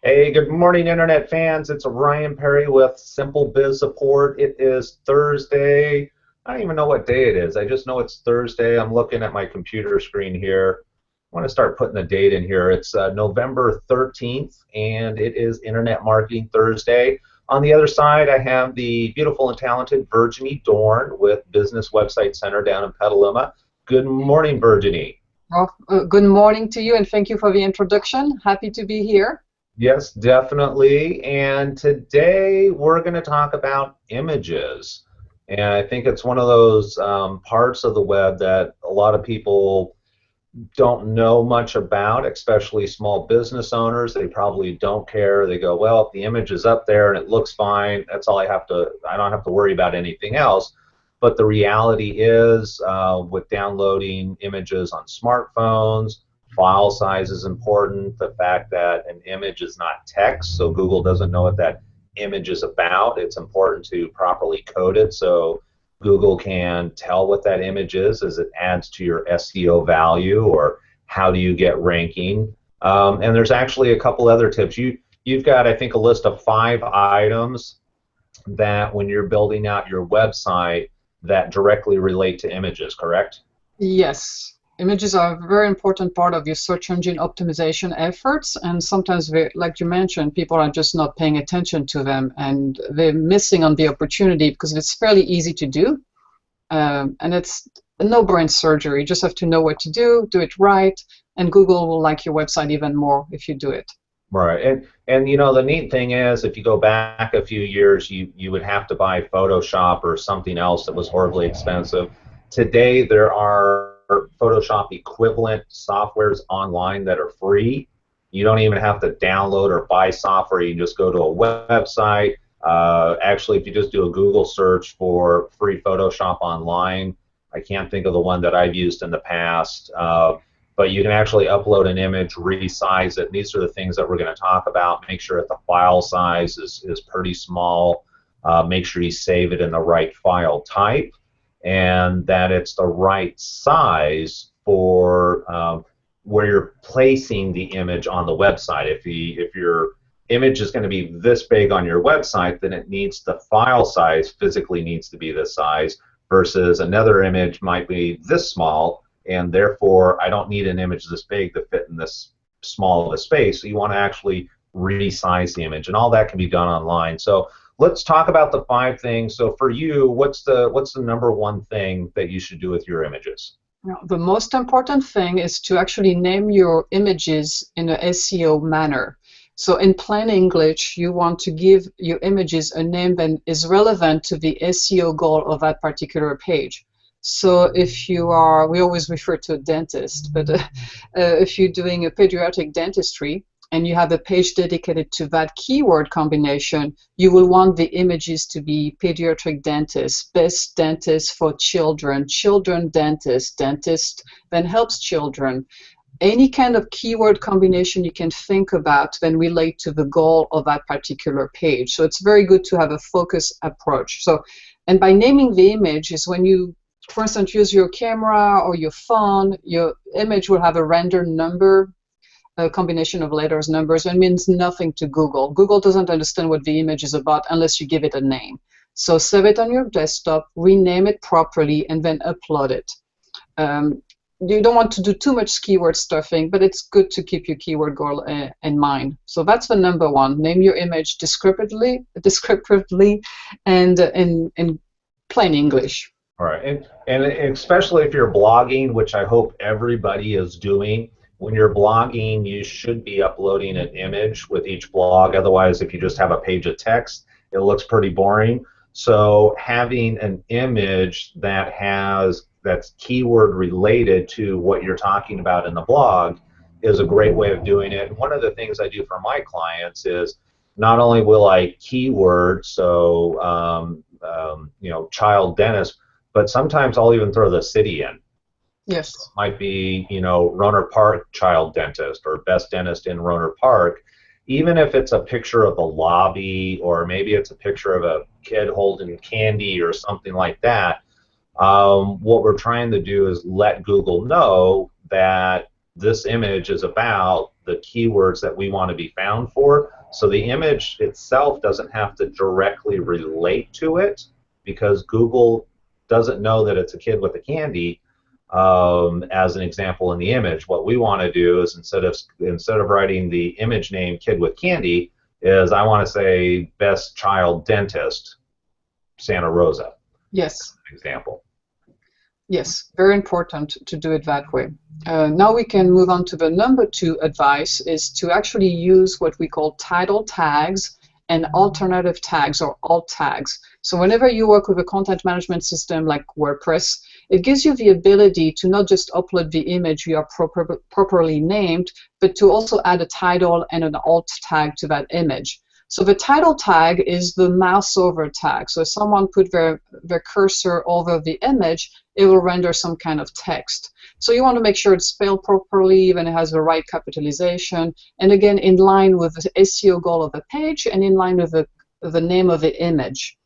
Hey, good morning, Internet fans. It's Ryan Perry with Simple Biz Support. It is Thursday. I don't even know what day it is. I just know it's Thursday. I'm looking at my computer screen here. I want to start putting the date in here. It's November 13th, and it is Internet Marketing Thursday. On the other side, I have the beautiful and talented Virginie Dorn with Business Website Center down in Petaluma. Good morning, Virginie. Well, good morning to you, and thank you for the introduction. Happy to be here. Yes, definitely. And today we're going to talk about images. And I think it's one of those parts of the web that a lot of people don't know much about, especially small business owners. They probably don't care. They go, well, if the image is up there and it looks fine, that's all I don't have to worry about anything else. But the reality is, with downloading images on smartphones, file size is important. The fact that an image is not text, so Google doesn't know what that image is about. It's important to properly code it so Google can tell what that image is as it adds to your SEO value, or how do you get ranking. And there's actually a couple other tips. You've got, I think, a list of 5 items that when you're building out your website that directly relate to images, correct? Yes, images are a very important part of your search engine optimization efforts, and sometimes, like you mentioned, people are just not paying attention to them, and they're missing on the opportunity because it's fairly easy to do, and it's a no-brain surgery. You just have to know what to do it right, and Google will like your website even more if you do it. Right, and you know the neat thing is, if you go back a few years, you would have to buy Photoshop or something else that was horribly expensive. Today there are Photoshop equivalent softwares online that are free. You don't even have to download or buy software. You can just go to a website. Actually, if you just do a Google search for free Photoshop online, I can't think of the one that I've used in the past. But you can actually upload an image, resize it. These are the things that we're going to talk about. Make sure that the file size is pretty small. Make sure you save it in the right file type, and that it's the right size for where you're placing the image on the website. If your image is going to be this big on your website, then the file size physically needs to be this size, versus another image might be this small, and therefore I don't need an image this big to fit in this small of a space. So you want to actually resize the image, and all that can be done online. So let's talk about the 5 things. So for you, what's the number one thing that you should do with your images? Now, the most important thing is to actually name your images in an SEO manner. So in plain English, you want to give your images a name that is relevant to the SEO goal of that particular page. So if you are, we always refer to a dentist, but if you're doing a pediatric dentistry and you have a page dedicated to that keyword combination, you will want the images to be pediatric dentist, best dentist for children, children dentist, dentist that helps children. Any kind of keyword combination you can think about then relate to the goal of that particular page. So it's very good to have a focused approach. So, and by naming the image is when you, for instance, use your camera or your phone, your image will have a random number, a combination of letters, numbers, and means nothing to Google. Google doesn't understand what the image is about unless you give it a name. So save it on your desktop, rename it properly, and then upload it. You don't want to do too much keyword stuffing, but it's good to keep your keyword goal in mind. So that's the number one. Name your image descriptively, and in plain English. All right, and especially if you're blogging, which I hope everybody is doing. When you're blogging, you should be uploading an image with each blog. Otherwise, if you just have a page of text, it looks pretty boring. So having an image that's keyword related to what you're talking about in the blog is a great way of doing it. And one of the things I do for my clients is not only will I keyword, so you know, child dentist, but sometimes I'll even throw the city in. Yes. So it might be, you know, Roner Park child dentist, or best dentist in Roner Park. Even if it's a picture of the lobby, or maybe it's a picture of a kid holding candy or something like that, what we're trying to do is let Google know that this image is about the keywords that we want to be found for. So the image itself doesn't have to directly relate to it, because Google doesn't know that it's a kid with a candy, as an example in the image. What we want to do is, instead of writing the image name kid with candy, is I want to say best child dentist Santa Rosa. Yes. Example. Yes, very important to do it that way. Now we can move on to the number 2 advice, is to actually use what we call title tags and alternative tags, or alt tags. So whenever you work with a content management system like WordPress, it gives you the ability to not just upload the image you are properly named, but to also add a title and an alt tag to that image. So the title tag is the mouse over tag. So if someone put their cursor over the image, it will render some kind of text. So you want to make sure it's spelled properly, even it has the right capitalization, and again, in line with the SEO goal of the page and in line with the name of the image.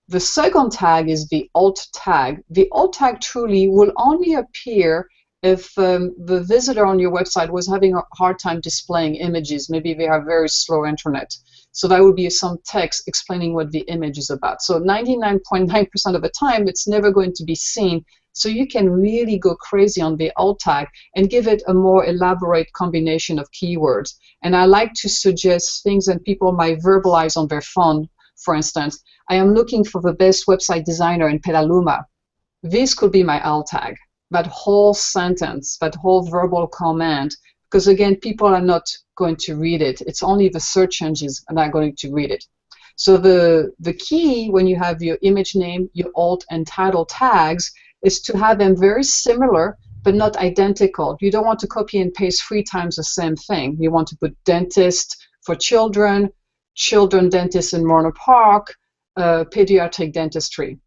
The second tag is the alt tag. The alt tag truly will only appear if the visitor on your website was having a hard time displaying images. Maybe they have very slow internet. So that would be some text explaining what the image is about. So 99.9% of the time, it's never going to be seen. So you can really go crazy on the alt tag and give it a more elaborate combination of keywords. And I like to suggest things that people might verbalize on their phone. For instance, I am looking for the best website designer in Petaluma. This could be my alt tag. That whole sentence, that whole verbal command, because again, people are not going to read it. It's only the search engines that are going to read it. So the key when you have your image name, your alt and title tags, is to have them very similar but not identical. You don't want to copy and paste 3 times the same thing. You want to put dentist for children, children dentist in Morno Park, pediatric dentistry.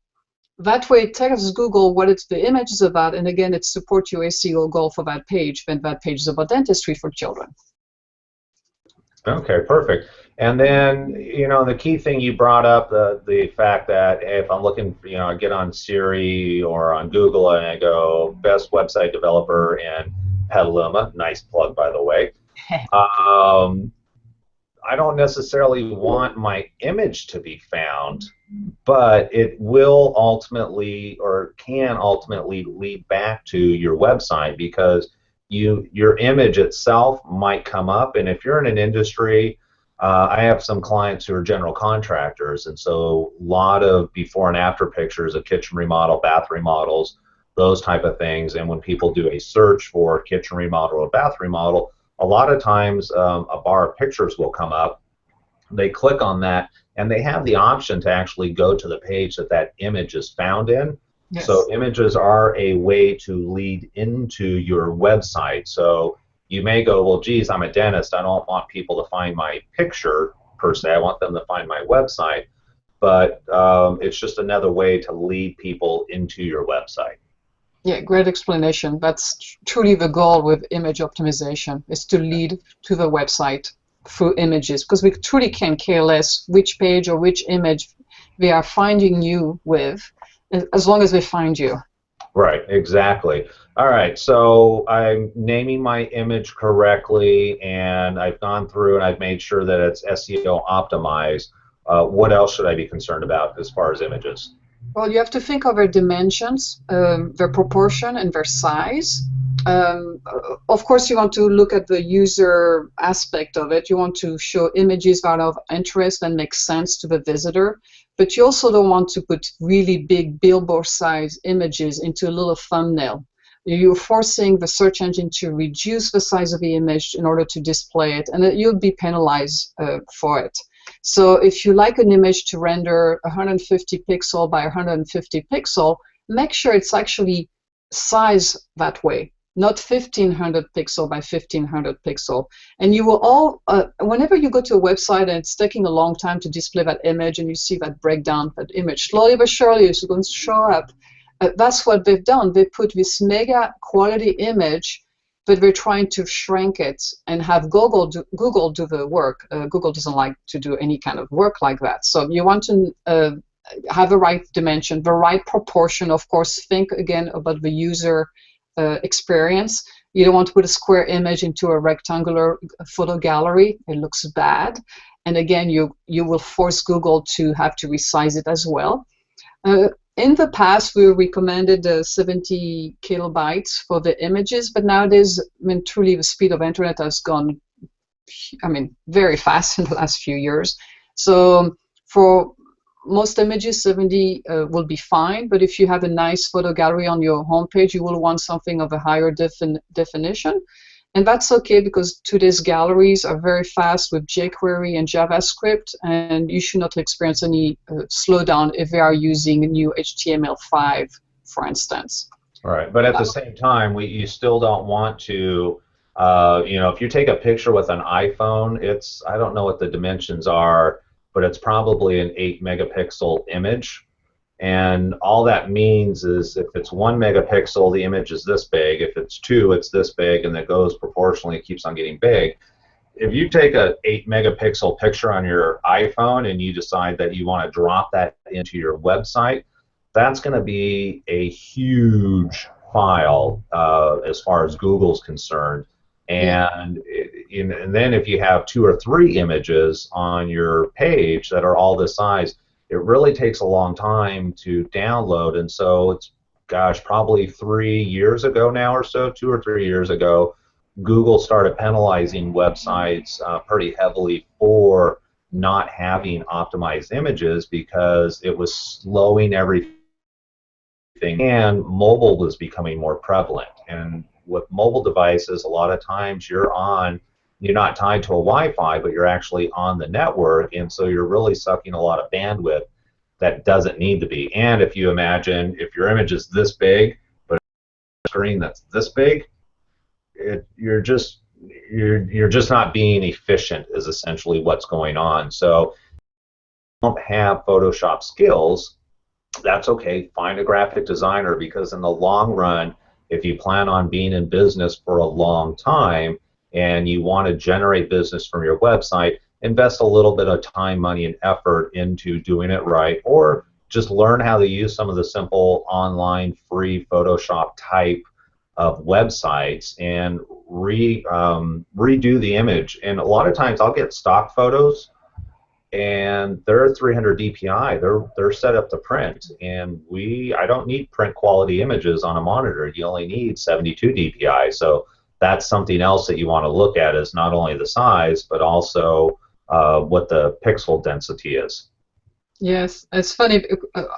That way it tells Google what the image is about, and again, it supports your SEO goal for that page, when that page is about dentistry for children. Okay, perfect. And then, the key thing you brought up, the fact that if I'm looking, I get on Siri or on Google and I go, best website developer in Petaluma, nice plug, by the way. I don't necessarily want my image to be found, but it will ultimately, or can ultimately, lead back to your website, because your image itself might come up. And if you're in an industry, I have some clients who are general contractors, and so a lot of before and after pictures of kitchen remodel, bath remodels, those type of things. And when people do a search for kitchen remodel or bath remodel, a lot of times a bar of pictures will come up. They click on that, and they have the option to actually go to the page that image is found in. Yes. So images are a way to lead into your website. So you may go, well, geez, I'm a dentist. I don't want people to find my picture per se. I want them to find my website. But it's just another way to lead people into your website. Yeah, great explanation. That's truly the goal with image optimization, is to lead to the website through images, because we truly can care less which page or which image they are finding you with, as long as they find you. Right, exactly. All right, so I'm naming my image correctly, and I've gone through and I've made sure that it's SEO optimized. What else should I be concerned about as far as images? Well, you have to think of their dimensions, their proportion, and their size. Of course, you want to look at the user aspect of it. You want to show images that are of interest and make sense to the visitor. But you also don't want to put really big billboard-size images into a little thumbnail. You're forcing the search engine to reduce the size of the image in order to display it, and you'll be penalized for it. So if you like an image to render 150 pixel by 150 pixel, make sure it's actually sized that way, not 1500 pixel by 1500 pixel. And you will all, whenever you go to a website and it's taking a long time to display that image, and you see that breakdown, that image slowly but surely is going to show up, that's what they've done. They put this mega quality image, but we're trying to shrink it and have Google do the work. Google doesn't like to do any kind of work like that. So you want to have the right dimension, the right proportion. Of course, think again about the user experience. You don't want to put a square image into a rectangular photo gallery. It looks bad. And again, you will force Google to have to resize it as well. In the past, we recommended 70 kilobytes for the images, but nowadays, I mean, truly the speed of internet has gone, I mean, very fast in the last few years. So for most images, 70 will be fine, but if you have a nice photo gallery on your homepage, you will want something of a higher definition. And that's okay, because today's galleries are very fast with jQuery and JavaScript, and you should not experience any slowdown if they are using new HTML5, for instance. Right, but at the same time, you still don't want to, if you take a picture with an iPhone, I don't know what the dimensions are, but it's probably an 8 megapixel image. And all that means is if it's 1 megapixel, the image is this big. If it's 2, it's this big, and it goes proportionally, it keeps on getting big. If you take a 8 megapixel picture on your iPhone and you decide that you want to drop that into your website, that's going to be a huge file as far as Google's concerned. And, and then if you have 2 or 3 images on your page that are all this size, it really takes a long time to download. And so it's, gosh, probably 3 years ago now or so, 2 or 3 years ago, Google started penalizing websites pretty heavily for not having optimized images because it was slowing everything, and mobile was becoming more prevalent. And with mobile devices, a lot of times you're not tied to a Wi-Fi, but you're actually on the network, and so you're really sucking a lot of bandwidth that doesn't need to be. And if you imagine if your image is this big, but a screen that's this big, you're just not being efficient is essentially what's going on. So if you don't have Photoshop skills, that's okay. Find a graphic designer, because in the long run, if you plan on being in business for a long time and you want to generate business from your website, invest a little bit of time, money, and effort into doing it right, or just learn how to use some of the simple online free Photoshop type of websites and redo the image. And a lot of times I'll get stock photos and they're 300 DPI. They're set up to print, and I don't need print quality images on a monitor. You only need 72 DPI. So that's something else that you want to look at, is not only the size but also what the pixel density is. Yes, it's funny,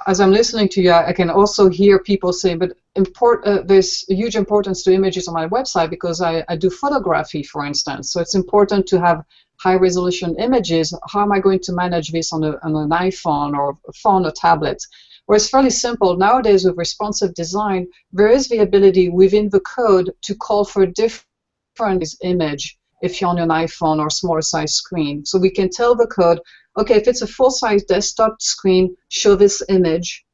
as I'm listening to you, I can also hear people say, but there's a huge importance to images on my website because I do photography, for instance, so it's important to have high-resolution images. How am I going to manage this on an iPhone or a phone or tablet? Well, it's fairly simple. Nowadays, with responsive design, there is the ability within the code to call for a different image if you're on an iPhone or smaller size screen. So we can tell the code, okay, if it's a full-size desktop screen, show this image.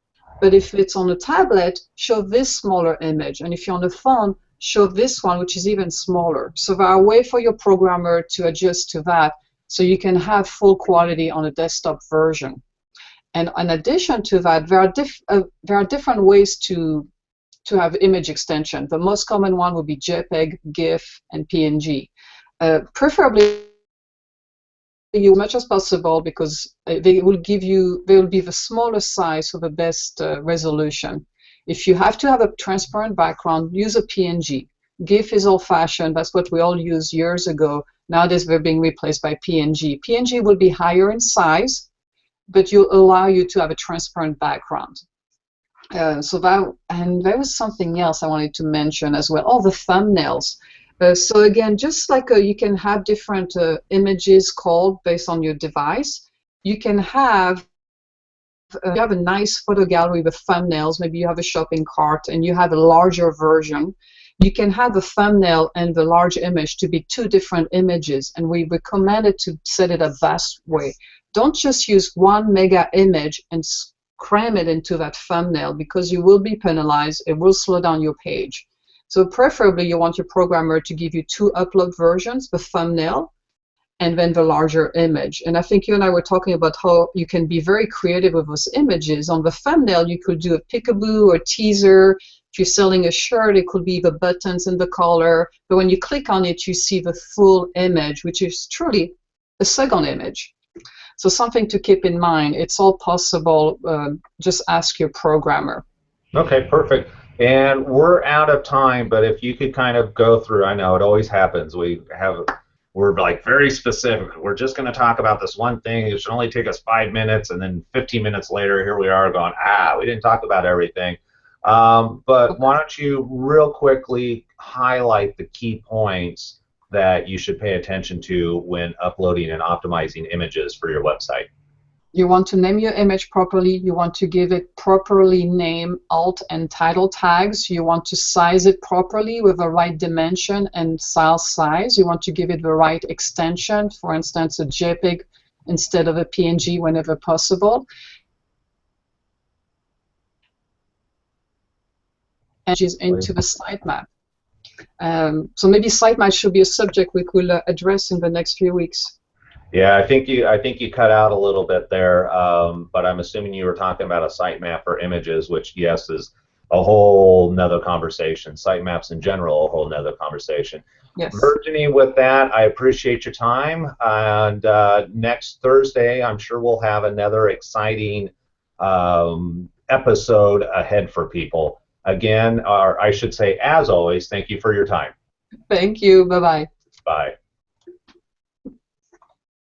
But if it's on a tablet, show this smaller image. And if you're on a phone, show this one, which is even smaller. So there are ways for your programmer to adjust to that so you can have full quality on a desktop version. And in addition to that, there are different ways to have image extension. The most common one would be JPEG, GIF, and PNG. Preferably as much as possible, because they will be the smallest size for the best resolution. If you have to have a transparent background, use a PNG. GIF is old-fashioned. That's what we all used years ago. Nowadays, they're being replaced by PNG. PNG will be higher in size, but will allow you to have a transparent background. And there was something else I wanted to mention as well. All the thumbnails. So again, just like you can have different images called based on your device, you can have you have a nice photo gallery with thumbnails. Maybe you have a shopping cart and you have a larger version. You can have the thumbnail and the large image to be 2 different images, and we recommend it to set it up that way. Don't just use 1 mega image and cram it into that thumbnail, because you will be penalized. It will slow down your page. So preferably you want your programmer to give you 2 upload versions, the thumbnail and then the larger image. And I think you and I were talking about how you can be very creative with those images. On the thumbnail, you could do a peekaboo or teaser, If you're selling a shirt, it could be the buttons and the collar, but when you click on it, you see the full image, which is truly a second image. So something to keep in mind. It's all possible. Just ask your programmer. Okay, perfect. And we're out of time, but if you could kind of go through, I know it always happens. We're like very specific. We're just going to talk about this one thing. It should only take us 5 minutes, and then 15 minutes later, here we are going, we didn't talk about everything. But why don't you real quickly highlight the key points that you should pay attention to when uploading and optimizing images for your website? You want to name your image properly. You want to give it properly name, alt, and title tags. You want to size it properly with the right dimension and file size. You want to give it the right extension, for instance, a JPEG instead of a PNG whenever possible. And is into the sitemap. So maybe sitemap should be a subject we could address in the next few weeks. Yeah, I think you cut out a little bit there, but I'm assuming you were talking about a sitemap for images, which yes is a whole nother conversation. Sitemaps in general, a whole nother conversation. Yes. Virginie, with that, I appreciate your time, and next Thursday, I'm sure we'll have another exciting episode ahead for people. Again, or I should say, as always, thank you for your time. Thank you. Bye-bye. Bye.